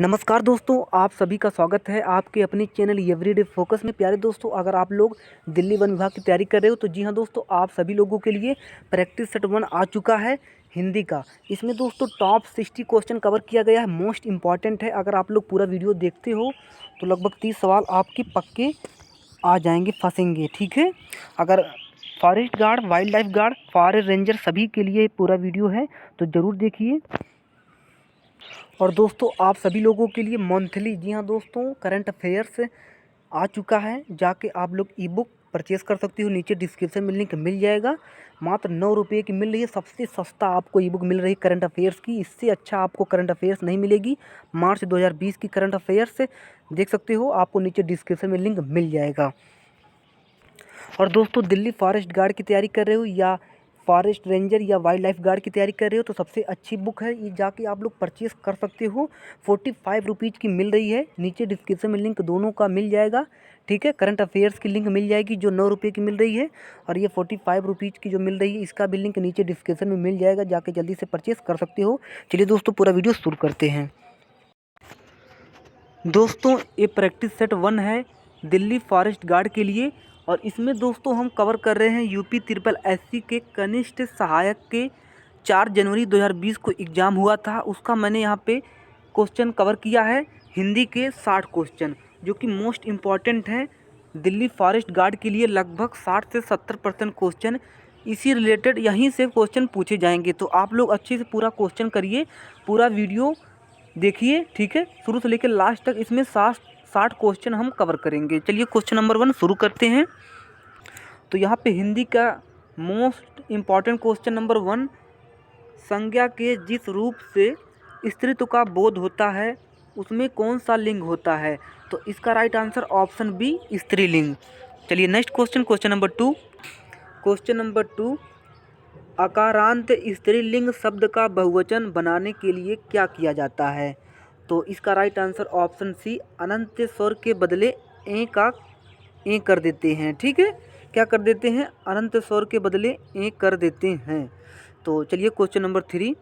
नमस्कार दोस्तों, आप सभी का स्वागत है आपके अपने चैनल एवरीडे फोकस में। प्यारे दोस्तों, अगर आप लोग दिल्ली वन विभाग की तैयारी कर रहे हो तो जी हाँ दोस्तों, आप सभी लोगों के लिए प्रैक्टिस सेट 1 आ चुका है हिंदी का। इसमें दोस्तों टॉप 60 क्वेश्चन कवर किया गया है, मोस्ट इंपॉर्टेंट है। अगर आप लोग पूरा वीडियो देखते हो तो लगभग 30 सवाल आपके पक्के आ जाएंगे, फंसेंगे, ठीक है। अगर forest guard, wild life guard, forest ranger सभी के लिए पूरा वीडियो है तो ज़रूर देखिए। और दोस्तों आप सभी लोगों के लिए मंथली, जी हाँ दोस्तों, करंट अफेयर्स आ चुका है। जाके आप लोग ई बुक परचेज़ कर सकते हो, नीचे डिस्क्रिप्शन में लिंक मिल जाएगा। मात्र 9 रुपये की मिल रही है, सबसे सस्ता आपको ई बुक मिल रही है करंट अफेयर्स की। इससे अच्छा आपको करंट अफेयर्स नहीं मिलेगी। मार्च 2020 की करंट अफेयर्स देख सकते हो, आपको नीचे डिस्क्रिप्शन में लिंक मिल जाएगा। और दोस्तों दिल्ली फॉरेस्ट गार्ड की तैयारी कर रहे हो या फॉरेस्ट रेंजर या वाइल्ड लाइफ गार्ड की तैयारी कर रहे हो तो सबसे अच्छी बुक है ये, जाके आप लोग परचेज़ कर सकते हो। 45 रुपीज़ की मिल रही है, नीचे डिस्क्रिप्शन में लिंक दोनों का मिल जाएगा, ठीक है। करंट अफेयर्स की लिंक मिल जाएगी जो 9 रुपये की मिल रही है, और ये 45 रुपीज़ की जो मिल रही है इसका भी लिंक नीचे डिस्क्रिप्शन में मिल जाएगा, जाके जल्दी से परचेज़ कर सकते हो। चलिए दोस्तों पूरा वीडियो शुरू करते हैं। दोस्तों ये प्रैक्टिस सेट 1 है दिल्ली फॉरेस्ट गार्ड के लिए, और इसमें दोस्तों हम कवर कर रहे हैं यूपी ट्रिपल एससी के कनिष्ठ सहायक के 4 जनवरी 2020 को एग्ज़ाम हुआ था, उसका मैंने यहाँ पे क्वेश्चन कवर किया है। हिंदी के 60 क्वेश्चन जो कि मोस्ट इम्पॉर्टेंट हैं दिल्ली फॉरेस्ट गार्ड के लिए। लगभग 60 से 70% क्वेश्चन इसी रिलेटेड यहीं से क्वेश्चन पूछे जाएंगे। तो आप लोग अच्छे से पूरा क्वेश्चन करिए, पूरा वीडियो देखिए, ठीक है, शुरू से लेकर लास्ट तक। इसमें 60 क्वेश्चन हम कवर करेंगे। चलिए क्वेश्चन नंबर 1 शुरू करते हैं। तो यहाँ पे हिंदी का मोस्ट इम्पॉर्टेंट क्वेश्चन नंबर 1, संज्ञा के जिस रूप से स्त्रीत्व का बोध होता है उसमें कौन सा लिंग होता है? तो इसका राइट आंसर ऑप्शन बी, स्त्रीलिंग। चलिए next question, question number 2। Question number 2, अकारांत स्त्रीलिंग शब्द का बहुवचन बनाने के लिए क्या किया जाता है? तो इसका राइट आंसर ऑप्शन सी, अनंत स्वर के बदले ए का ए कर देते हैं, ठीक है। क्या कर देते हैं? अनंत स्वर के बदले ए कर देते हैं। तो चलिए क्वेश्चन नंबर 3।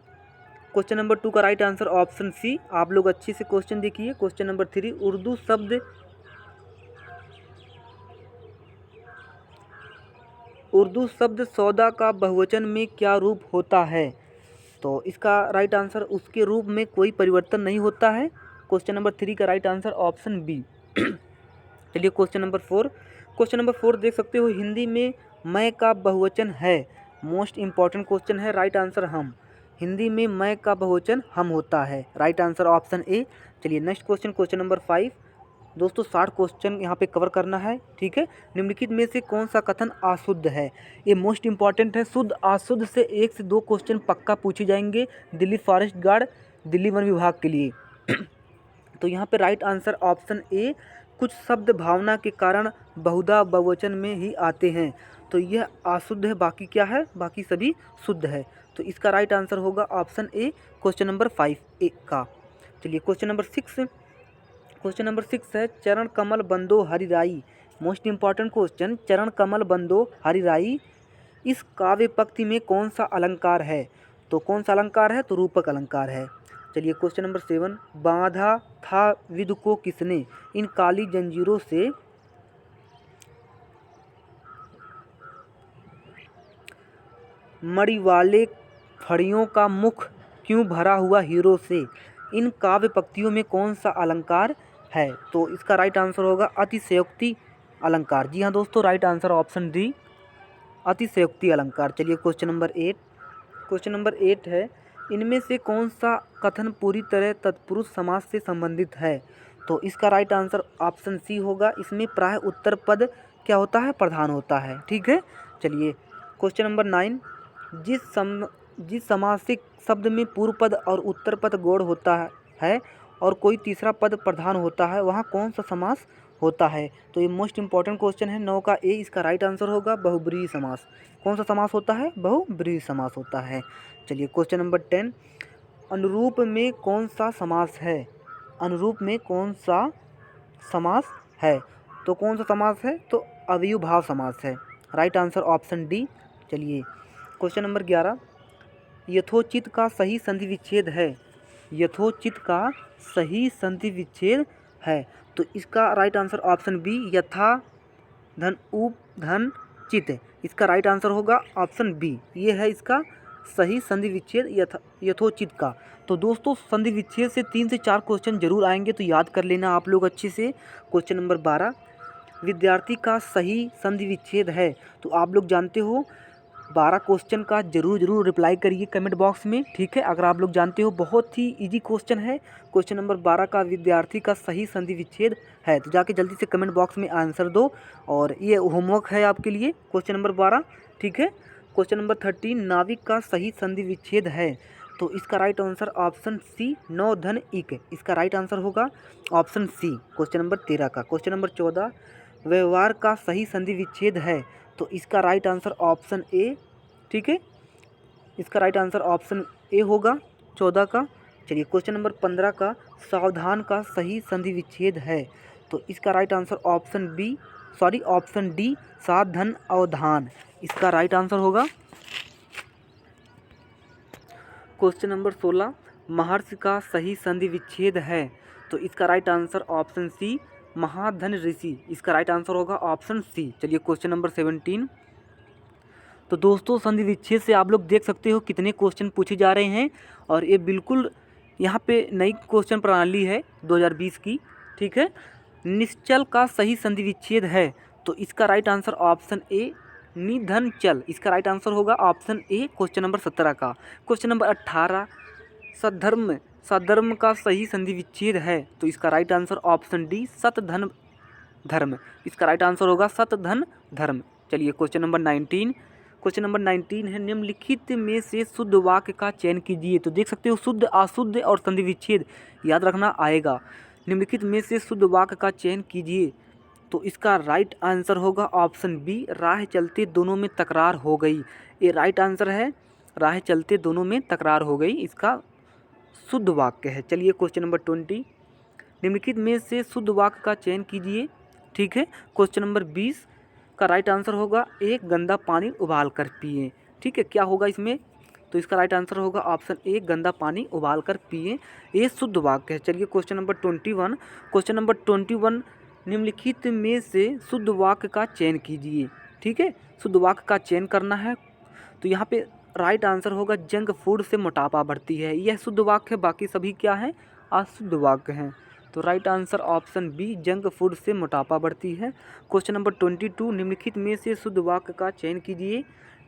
क्वेश्चन नंबर 2 का राइट आंसर ऑप्शन सी। आप लोग अच्छे से क्वेश्चन देखिए। क्वेश्चन नंबर 3, उर्दू शब्द सौदा का बहुवचन में क्या रूप होता है? तो इसका राइट आंसर, उसके रूप में कोई परिवर्तन नहीं होता है। क्वेश्चन नंबर 3 का राइट आंसर ऑप्शन बी। चलिए क्वेश्चन नंबर 4। क्वेश्चन नंबर 4 देख सकते हो, हिंदी में मैं का बहुवचन है। मोस्ट इंपॉर्टेंट क्वेश्चन है, राइट आंसर हम। हिंदी में मैं का बहुवचन हम होता है, राइट आंसर ऑप्शन ए। चलिए नेक्स्ट क्वेश्चन, क्वेश्चन नंबर 5। दोस्तों 60 क्वेश्चन यहाँ पे कवर करना है, ठीक है। निम्नलिखित में से कौन सा कथन अशुद्ध है? ये मोस्ट इंपॉर्टेंट है। शुद्ध अशुद्ध से 1 से 2 क्वेश्चन पक्का पूछे जाएंगे Delhi forest guard, Delhi one विभाग के लिए। तो यहाँ पे राइट आंसर ऑप्शन ए, कुछ शब्द भावना के कारण बहुधा बहुवचन में ही आते हैं, तो यह अशुद्ध है। बाकी क्या है? बाकी सभी शुद्ध है। तो इसका राइट आंसर होगा ऑप्शन ए, क्वेश्चन नंबर 5 ए का। चलिए क्वेश्चन नंबर 6। क्वेश्चन नंबर 6 है, चरण कमल बंदो हरिराई। मोस्ट इंपॉर्टेंट क्वेश्चन, चरण कमल बंदो हरिराई इस काव्य पंक्ति में कौन सा अलंकार है? तो कौन सा अलंकार है? तो रूपक अलंकार है। चलिए क्वेश्चन नंबर 7, बांधा था विदु को किसने इन काली जंजीरों से, मणि वाले फड़ियों का मुख क्यों भरा हुआ हीरो से, इन काव्य पंक्तियों में कौन सा अलंकार है? तो इसका राइट आंसर होगा अतिशयोक्ति अलंकार। जी हाँ दोस्तों, राइट आंसर ऑप्शन डी, अतिशयोक्ति अलंकार। चलिए क्वेश्चन नंबर 8। क्वेश्चन नंबर 8 है, इनमें से कौन सा कथन पूरी तरह तत्पुरुष समास से संबंधित है? तो इसका राइट आंसर ऑप्शन सी होगा। इसमें प्राय उत्तर पद क्या होता है? प्रधान होता है, ठीक है। चलिए क्वेश्चन नंबर 9, जिस समासिक शब्द में पूर्व पद और उत्तर पद गौड़ होता है और कोई तीसरा पद प्रधान होता है, वहाँ कौन सा समास होता है? तो ये मोस्ट इंपॉर्टेंट क्वेश्चन है, 9 का ए। इसका राइट आंसर होगा बहुब्रीहि समास। कौन सा समास होता है? बहुब्रीहि समास होता है। चलिए क्वेश्चन नंबर 10, अनुरूप में कौन सा समास है? अनुरूप में कौन सा समास है? तो कौन सा समास है? तो अव्ययभाव समास है, राइट आंसर ऑप्शन डी। चलिए क्वेश्चन नंबर 11, यथोचित का सही संधि विच्छेद है। यथोचित का सही संधि विच्छेद है। तो इसका राइट आंसर ऑप्शन बी यथा धन उप धन चित। इसका राइट आंसर होगा ऑप्शन बी, ये है इसका सही संधि विच्छेद यथोचित का। तो दोस्तों संधि विच्छेद से 3 से 4 क्वेश्चन जरूर आएंगे, तो याद कर लेना आप लोग अच्छे से। क्वेश्चन नंबर 12, विद्यार्थी का सही संधि विच्छेद है। तो आप लोग जानते हो 12 क्वेश्चन का जरूर रिप्लाई करिए कमेंट बॉक्स में, ठीक है। अगर आप लोग जानते हो बहुत ही इजी क्वेश्चन है। क्वेश्चन नंबर 12 का विद्यार्थी का सही संधि विच्छेद है, तो जाके जल्दी से कमेंट बॉक्स में आंसर दो। और ये होमवर्क है आपके लिए क्वेश्चन नंबर 12, ठीक है। क्वेश्चन नंबर 13, नाविक का सही संधि विच्छेद है। तो इसका राइट आंसर ऑप्शन सी नौ धन इक। इसका राइट आंसर होगा ऑप्शन सी क्वेश्चन नंबर 13 का। क्वेश्चन नंबर 14, व्यवहार का सही संधि विच्छेद है। तो इसका राइट आंसर ऑप्शन ए, ठीक है। इसका राइट आंसर ऑप्शन ए होगा 14 का। चलिए क्वेश्चन नंबर 15 का, सावधान का सही संधि विच्छेद है। तो इसका राइट आंसर ऑप्शन डी साधन अवधान। इसका राइट आंसर होगा। क्वेश्चन नंबर 16, महर्षि का सही संधि विच्छेद है। तो इसका राइट आंसर ऑप्शन सी महाधन ऋषि। इसका राइट आंसर होगा ऑप्शन सी। चलिए क्वेश्चन नंबर 17, तो दोस्तों संधि विच्छेद से आप लोग देख सकते हो कितने क्वेश्चन पूछे जा रहे हैं। और ये बिल्कुल यहाँ पे नई क्वेश्चन प्रणाली है 2020 की, ठीक है। निश्चल का सही संधि विच्छेद है। तो इसका राइट आंसर ऑप्शन ए निधन चल। इसका राइट आंसर होगा ऑप्शन ए क्वेश्चन नंबर 17 का। क्वेश्चन नंबर 18, सधर्म का सही संधि विच्छेद है। तो इसका राइट आंसर ऑप्शन डी सत धन धर्म। इसका राइट आंसर होगा सत धन धर्म। चलिए क्वेश्चन नंबर 19, क्वेश्चन नंबर 19 है, निम्नलिखित में से शुद्ध वाक्य का चयन कीजिए। तो देख सकते हो शुद्ध अशुद्ध और संधि विच्छेद याद रखना आएगा। निम्नलिखित में से शुद्ध वाक्य का चयन कीजिए। तो इसका राइट आंसर होगा ऑप्शन बी राह चलते दोनों में तकरार हो गई। ये राइट आंसर है, राह चलते दोनों में तकरार हो गई, इसका शुद्ध वाक्य है। चलिए क्वेश्चन नंबर 20, निम्नलिखित में से शुद्ध वाक्य का चयन कीजिए, ठीक है। क्वेश्चन नंबर 20 का राइट आंसर होगा एक गंदा पानी उबाल कर पिए, ठीक है। क्या होगा इसमें? तो इसका राइट आंसर होगा ऑप्शन ए गंदा पानी उबाल कर पिए, ये शुद्ध वाक्य है। चलिए क्वेश्चन नंबर 21, क्वेश्चन नंबर 21, निम्नलिखित में से शुद्ध वाक्य का चयन कीजिए, ठीक है। शुद्ध वाक्य का चयन करना है। तो यहाँ पे राइट आंसर होगा जंक फूड से मोटापा बढ़ती है, यह शुद्ध वाक्य है। बाकी सभी क्या है? अशुद्ध वाक्य हैं। तो right answer option B junk food से मोटापा बढ़ती है। क्वेश्चन नंबर 22, निम्नलिखित में से शुद्ध वाक्य का चयन कीजिए,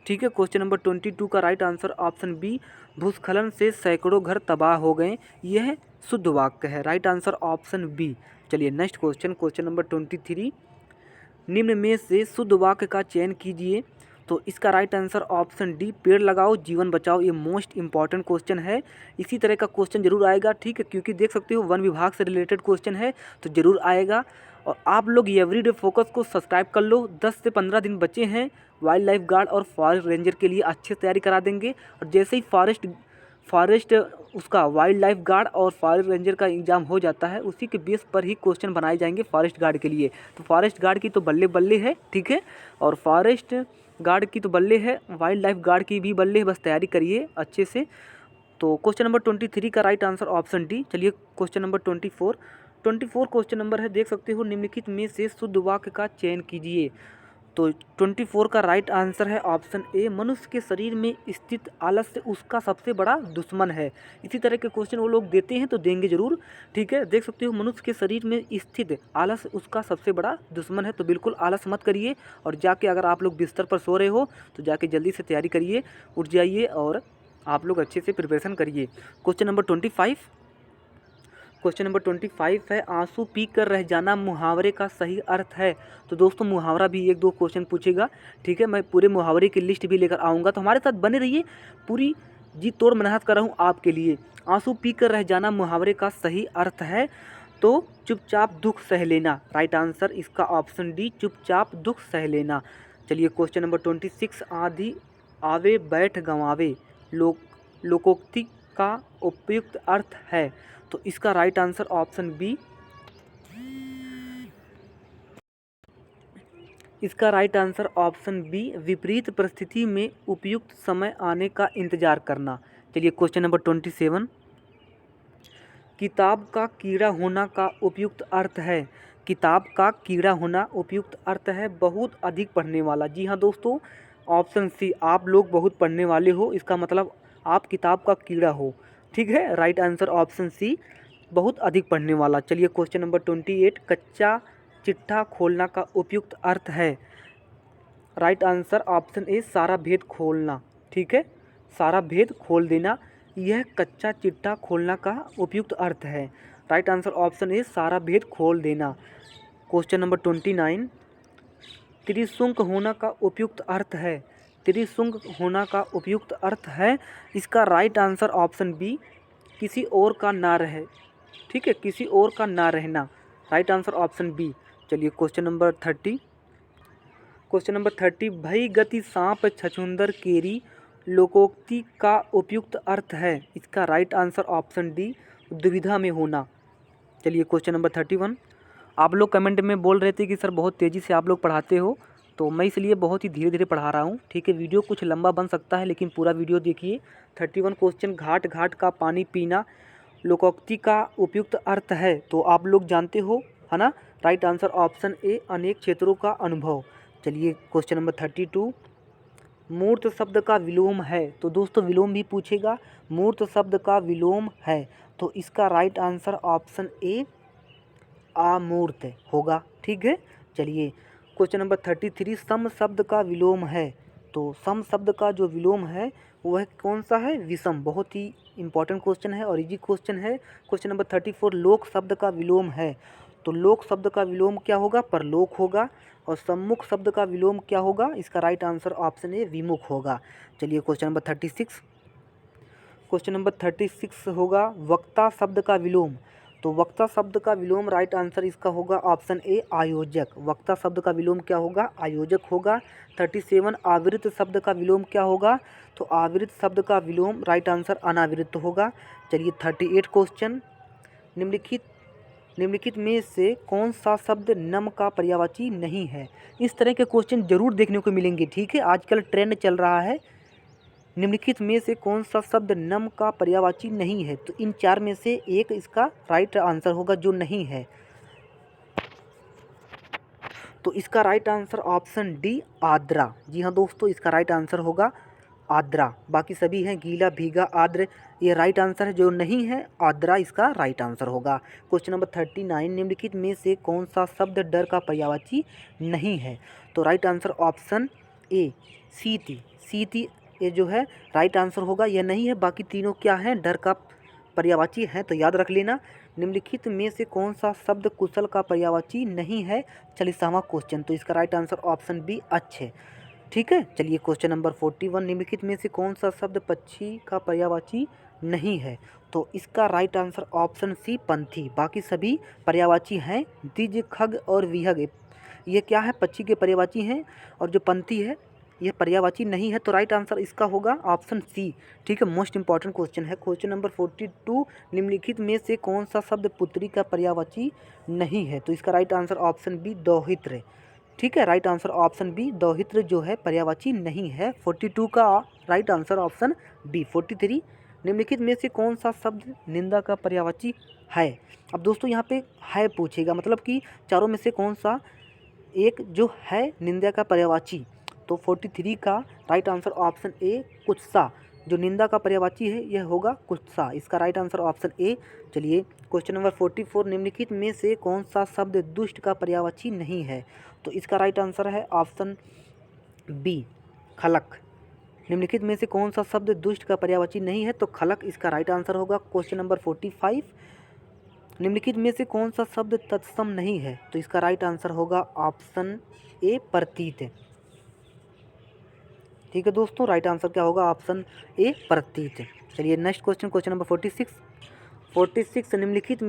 ठीक है। क्वेश्चन नंबर 22 का राइट आंसर ऑप्शन बी भूस्खलन से सैकड़ों घर तबाह हो गए, यह शुद्ध वाक्य है। Right answer option B. चलिए नेक्स्ट क्वेश्चन, क्वेश्चन नंबर 23, निम्न में से शुद्ध वाक्य का चयन कीजिए। तो इसका राइट आंसर ऑप्शन डी पेड़ लगाओ जीवन बचाओ, ये मोस्ट इंपॉर्टेंट क्वेश्चन है। इसी तरह का क्वेश्चन जरूर आएगा, ठीक है, क्योंकि देख सकते हो वन विभाग से रिलेटेड क्वेश्चन है, तो जरूर आएगा। और आप लोग एवरीडे फोकस को सब्सक्राइब कर लो। 10 से 15 दिन बचे हैं, वाइल्ड लाइफ गार्ड और फॉरेस्ट रेंजर के लिए अच्छे तैयारी करा देंगे। और जैसे ही फॉरेस्ट उसका वाइल्ड लाइफ गार्ड और फॉरेस्ट रेंजर का एग्ज़ाम हो जाता है, उसी के बेस पर ही क्वेश्चन बनाए जाएंगे फॉरेस्ट गार्ड के लिए। तो फॉरेस्ट गार्ड की तो बल्ले बल्ले है, ठीक है, और फॉरेस्ट गार्ड की तो बल्ले है, वाइल्ड लाइफ गार्ड की भी बल्ले है, बस तैयारी करिए अच्छे से। तो क्वेश्चन नंबर 23 का राइट आंसर ऑप्शन डी। चलिए क्वेश्चन नंबर 24 क्वेश्चन नंबर है, देख सकते हो, निम्नलिखित में से शुद्ध वाक्य का चयन कीजिए। तो 24 का राइट आंसर है ऑप्शन ए मनुष्य के शरीर में स्थित आलस्य उसका सबसे बड़ा दुश्मन है। इसी तरह के क्वेश्चन वो लोग देते हैं तो देंगे जरूर, ठीक है। देख सकते हो मनुष्य के शरीर में स्थित आलस्य उसका सबसे बड़ा दुश्मन है। तो बिल्कुल आलस मत करिए, और जाके अगर आप लोग बिस्तर पर सो रहे हो तो जाके जल्दी से तैयारी करिए, उठ जाइए और आप लोग अच्छे से प्रिपरेशन करिए। क्वेश्चन नंबर 25 है, आंसू पी कर रह जाना मुहावरे का सही अर्थ है। तो दोस्तों मुहावरा भी 1-2 क्वेश्चन पूछेगा, ठीक है। मैं पूरे मुहावरे की लिस्ट भी लेकर आऊँगा, तो हमारे साथ बने रहिए। पूरी जी तोड़ मेहनत कर रहा हूँ आपके लिए। आंसू पी कर रह जाना मुहावरे का सही अर्थ है, तो चुपचाप दुख सह लेना। राइट आंसर इसका ऑप्शन डी चुपचाप दुख सह लेना। चलिए क्वेश्चन नंबर 26, आधी आवे बैठ गंवावे लोकोक्ति का उपयुक्त अर्थ है। तो इसका राइट आंसर ऑप्शन बी, इसका राइट आंसर ऑप्शन बी विपरीत परिस्थिति में उपयुक्त समय आने का इंतजार करना। चलिए क्वेश्चन नंबर 27, किताब का कीड़ा होना का उपयुक्त अर्थ है। किताब का कीड़ा होना उपयुक्त अर्थ है बहुत अधिक पढ़ने वाला। जी हाँ दोस्तों, ऑप्शन सी, आप लोग बहुत पढ़ने वाले हो, इसका मतलब आप किताब का कीड़ा हो। ठीक है, राइट आंसर ऑप्शन सी, बहुत अधिक पढ़ने वाला। चलिए क्वेश्चन नंबर 28, कच्चा चिट्ठा खोलना का उपयुक्त अर्थ है। राइट आंसर ऑप्शन ए, सारा भेद खोलना। ठीक है, सारा भेद खोल देना, यह कच्चा चिट्ठा खोलना का उपयुक्त अर्थ है। राइट आंसर ऑप्शन ए, सारा भेद खोल देना। क्वेश्चन नंबर 29, त्रिशुंक होना का उपयुक्त अर्थ है। त्रिशुंक होना का उपयुक्त अर्थ है, इसका राइट आंसर ऑप्शन बी, किसी और का ना रहे। ठीक है, किसी और का ना रहना। Right answer option B. चलिए क्वेश्चन नंबर 30, क्वेश्चन नंबर 30, भई गति सांप छछूंदर केरी लोकोक्ति का उपयुक्त अर्थ है। इसका राइट आंसर ऑप्शन डी, दुविधा में होना। चलिए क्वेश्चन नंबर 31, आप लोग कमेंट में बोल रहे थे कि सर बहुत तेज़ी से आप लोग पढ़ाते हो, तो मैं इसलिए बहुत ही धीरे धीरे पढ़ा रहा हूँ। ठीक है, वीडियो कुछ लंबा बन सकता है लेकिन पूरा वीडियो देखिए। 31 क्वेश्चन, घाट घाट का पानी पीना लोकोक्ति का उपयुक्त अर्थ है, तो आप लोग जानते हो, है ना। राइट आंसर ऑप्शन ए, अनेक क्षेत्रों का अनुभव। चलिए क्वेश्चन नंबर 32, मूर्त शब्द का विलोम है। तो दोस्तों विलोम भी पूछेगा, मूर्त शब्द का विलोम है, तो इसका राइट आंसर ऑप्शन ए, अमूर्त होगा। ठीक है, चलिए क्वेश्चन नंबर 33, सम शब्द का विलोम है। तो सम शब्द का जो विलोम है वह कौन सा है? विषम। बहुत ही इंपॉर्टेंट क्वेश्चन है और इजी क्वेश्चन है। क्वेश्चन नंबर 34, लोक शब्द का विलोम है। तो लोक शब्द का विलोम क्या होगा? परलोक होगा। और सम्मुख शब्द का विलोम क्या होगा? इसका राइट आंसर ऑप्शन ए, विमुख होगा। चलिए क्वेश्चन नंबर 36, क्वेश्चन नंबर 36 होगा, वक्ता शब्द का विलोम। तो वक्ता शब्द का विलोम राइट आंसर इसका होगा ऑप्शन ए, आयोजक। वक्ता शब्द का विलोम क्या होगा? आयोजक होगा। 37, आवृत शब्द का विलोम क्या होगा? तो आवृत शब्द का विलोम राइट आंसर अनावृत होगा। चलिए 38 क्वेश्चन, निम्नलिखित में से कौन सा शब्द नम का पर्यायवाची नहीं है? इस तरह के क्वेश्चन जरूर देखने को मिलेंगे। ठीक है, आजकल ट्रेंड चल रहा है, निम्नलिखित में से कौन सा शब्द नम का पर्यायवाची नहीं है? तो इन चार में से एक इसका राइट आंसर होगा जो नहीं है। तो इसका right answer option D, Ardra. जी हाँ दोस्तों, इसका राइट आंसर होगा आर्द्रा। बाकी सभी हैं गीला, भीगा, आर्द्र, ये राइट आंसर है। जो नहीं है आर्द्रा, इसका राइट आंसर होगा। क्वेश्चन नंबर 39, निम्नलिखित में से कौन सा शब्द डर का पर्यायवाची नहीं है? तो राइट आंसर ऑप्शन ए, सीति। सीति ये जो है राइट आंसर होगा। यह नहीं है, बाकी तीनों क्या हैं? डर का पर्यायवाची हैं, तो याद रख लेना। निम्नलिखित में से कौन सा शब्द कुशल का पर्यायवाची नहीं है? 40वां क्वेश्चन, तो इसका राइट आंसर ऑप्शन बी, अच्छे। ठीक है, चलिए क्वेश्चन नंबर 41, निम्नलिखित में से कौन सा शब्द पक्षी का पर्यायवाची नहीं है? तो इसका राइट आंसर ऑप्शन सी, पंथी। बाकी सभी पर्यायवाची हैं। द्विज, खग और विहग ये क्या है? पक्षी के पर्यायवाची हैं। और जो पंथी है यह पर्यायवाची नहीं है, तो राइट आंसर इसका होगा ऑप्शन सी। ठीक है, मोस्ट इंपॉर्टेंट क्वेश्चन है। क्वेश्चन नंबर 42, निम्नलिखित में से कौन सा शब्द पुत्री का पर्यायवाची नहीं है? तो इसका राइट आंसर ऑप्शन बी, दौहित्र। ठीक है, राइट आंसर ऑप्शन बी, दौहित्र जो है पर्यायवाची नहीं है। 42 का राइट आंसर ऑप्शन बी। 43, निम्नलिखित में से कौन सा शब्द निंदा का पर्यायवाची है? अब दोस्तों यहाँ पे है पूछेगा, मतलब कि चारों में से कौन सा एक जो है निंदा का पर्यायवाची। तो 43 का राइट आंसर ऑप्शन ए, कुत्सा। जो निंदा का पर्यायवाची है यह होगा कुत्सा। इसका राइट आंसर ऑप्शन ए। चलिए क्वेश्चन नंबर 44, निम्नलिखित में से कौन सा शब्द दुष्ट का पर्यायवाची नहीं है? तो इसका राइट आंसर है ऑप्शन बी, खलक। निम्नलिखित में से कौन सा शब्द दुष्ट का पर्यायवाची नहीं है? तो खलक इसका राइट आंसर होगा। क्वेश्चन नंबर 45, निम्नलिखित में से कौन सा शब्द तत्सम नहीं है? तो इसका राइट आंसर होगा ऑप्शन ए, प्रतीत। ठीक है दोस्तों, राइट आंसर क्या होगा? ऑप्शन ए, प्रतीत। चलिए नेक्स्ट क्वेश्चन, क्वेश्चन नंबर 46, निम्नलिखित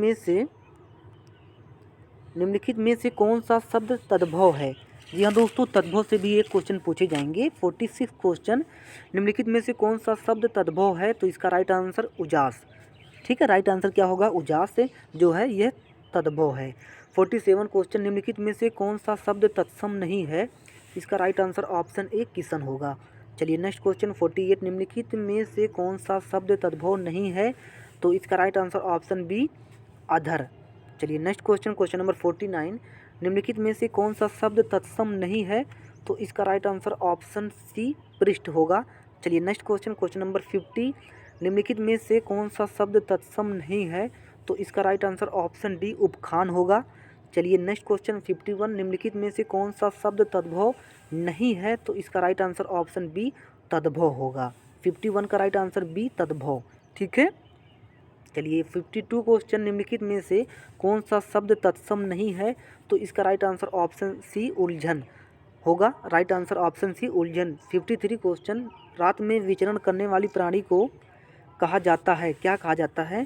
में से कौन सा शब्द तद्भव है? जी हाँ दोस्तों, तद्भव से भी एक क्वेश्चन पूछे जाएंगे। 46 क्वेश्चन, निम्नलिखित में से कौन सा शब्द तद्भव है? तो इसका राइट आंसर उजास। ठीक है, राइट आंसर क्या होगा? उजास से जो है यह तद्भव है। 47 क्वेश्चन, निम्नलिखित में से कौन सा शब्द तत्सम नहीं है? इसका राइट आंसर ऑप्शन ए, किशन होगा। चलिए नेक्स्ट क्वेश्चन 48, निम्नलिखित में से कौन सा शब्द तद्भव नहीं है? तो इसका राइट आंसर ऑप्शन बी अधर। चलिए नेक्स्ट क्वेश्चन, क्वेश्चन नंबर 49, निम्नलिखित में से कौन सा शब्द तत्सम नहीं है? तो इसका राइट आंसर ऑप्शन सी पृष्ठ होगा। चलिए नेक्स्ट क्वेश्चन, क्वेश्चन नंबर 50, निम्नलिखित में से कौन सा शब्द तत्सम नहीं है? तो इसका राइट आंसर ऑप्शन डी उपखान होगा। चलिए नेक्स्ट क्वेश्चन 51, निम्नलिखित में से कौन सा शब्द तद्भव नहीं है? तो इसका राइट आंसर ऑप्शन बी तद्भव होगा। 51 का राइट आंसर बी तद्भव, ठीक है। चलिए 52 क्वेश्चन, निम्नलिखित में से कौन सा शब्द तत्सम नहीं है? तो इसका राइट आंसर ऑप्शन सी उलझन होगा। राइट आंसर ऑप्शन सी उलझन। 53 क्वेश्चन, रात में विचरण करने वाली प्राणी को कहा जाता है, क्या कहा जाता है?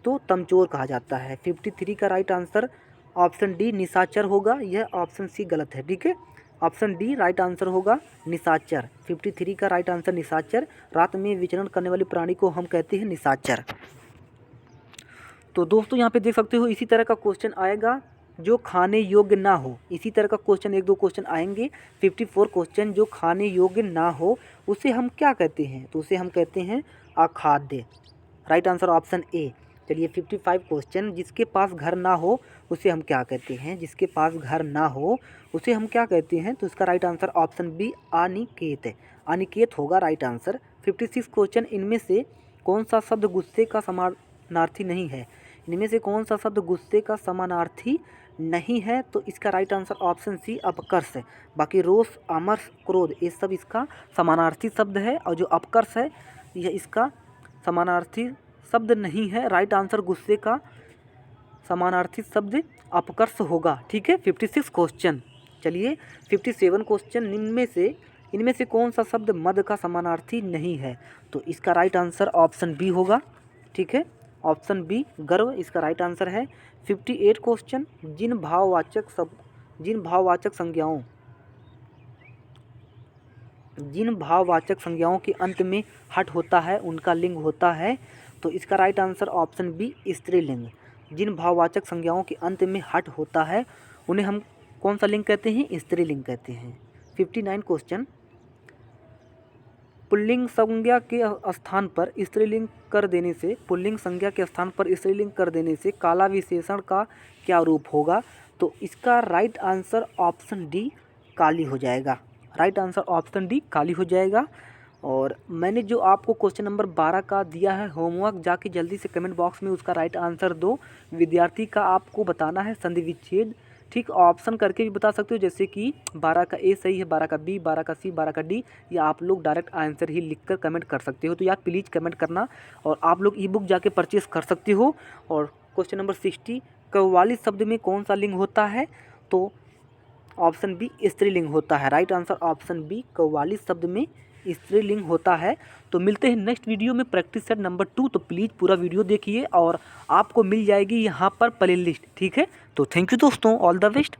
तो तमचोर कहा जाता है। 53 का राइट आंसर ऑप्शन डी निशाचर होगा। यह ऑप्शन सी गलत है, ठीक है। ऑप्शन डी राइट आंसर होगा निशाचर। 53 का राइट आंसर निशाचर। रात में विचरण करने वाली प्राणी को हम कहते हैं निशाचर। तो दोस्तों यहाँ पे देख सकते हो इसी तरह का क्वेश्चन आएगा जो खाने योग्य ना हो। इसी तरह का क्वेश्चन एक दो क्वेश्चन आएंगे। 54 क्वेश्चन जो खाने योग्य ना हो उसे हम क्या कहते हैं? तो उसे हम कहते हैं अखाद्य। Right answer option A. चलिए 55 क्वेश्चन, जिसके पास घर ना हो उसे हम क्या कहते हैं? जिसके पास घर ना हो उसे हम क्या कहते हैं? तो इसका राइट आंसर ऑप्शन बी अनिकेत है। अनिकेत होगा राइट आंसर। 56 क्वेश्चन, इनमें से कौन सा शब्द गुस्से का समानार्थी नहीं है? इनमें से कौन सा शब्द गुस्से का समानार्थी नहीं है? तो इसका राइट आंसर ऑप्शन सी अपकर्ष है। बाकी रोष, अमर्ष, क्रोध ये सब इसका समानार्थी शब्द है, और जो अपकर्ष है यह इसका समानार्थी शब्द नहीं है। राइट आंसर गुस्से का समानार्थी शब्द अपकर्ष होगा, ठीक है। 56 क्वेश्चन। चलिए 57 क्वेश्चन, इनमें से कौन सा शब्द मद का समानार्थी नहीं है? तो इसका राइट आंसर ऑप्शन बी होगा, ठीक है। ऑप्शन बी गर्व इसका राइट आंसर है। 58 क्वेश्चन, जिन भाववाचक संज्ञाओं के अंत में हट होता है उनका लिंग होता है। तो इसका राइट आंसर ऑप्शन बी स्त्रीलिंग। जिन भाववाचक संज्ञाओं के अंत में हट होता है उन्हें हम कौन सा लिंग कहते हैं? स्त्रीलिंग कहते हैं। 59 क्वेश्चन, पुल्लिंग संज्ञा के स्थान पर स्त्रीलिंग कर देने से काला विशेषण का क्या रूप होगा? तो इसका राइट आंसर ऑप्शन डी काली हो जाएगा। राइट आंसर ऑप्शन डी काली हो जाएगा। और मैंने जो आपको क्वेश्चन नंबर 12 का दिया है होमवर्क, जाके जल्दी से कमेंट बॉक्स में उसका राइट आंसर दो। विद्यार्थी का आपको बताना है संधि विच्छेद, ठीक। ऑप्शन करके भी बता सकते हो, जैसे कि 12 का ए सही है, 12 का बी, 12 का सी, 12 का डी, या आप लोग डायरेक्ट आंसर ही लिखकर कमेंट कर सकते हो। तो यार प्लीज़ कमेंट करना, और आप लोग ई बुक जाके परचेस कर सकते हो। और क्वेश्चन नंबर 60, 44 शब्द में कौन सा लिंग होता है? तो ऑप्शन बी स्त्रीलिंग होता है। राइट आंसर ऑप्शन बी 44 शब्द में स्त्रीलिंग होता है। तो मिलते हैं नेक्स्ट वीडियो में प्रैक्टिस सेट नंबर 2। तो प्लीज़ पूरा वीडियो देखिए और आपको मिल जाएगी यहाँ पर प्ले लिस्ट, ठीक है। तो थैंक यू दोस्तों, ऑल द बेस्ट।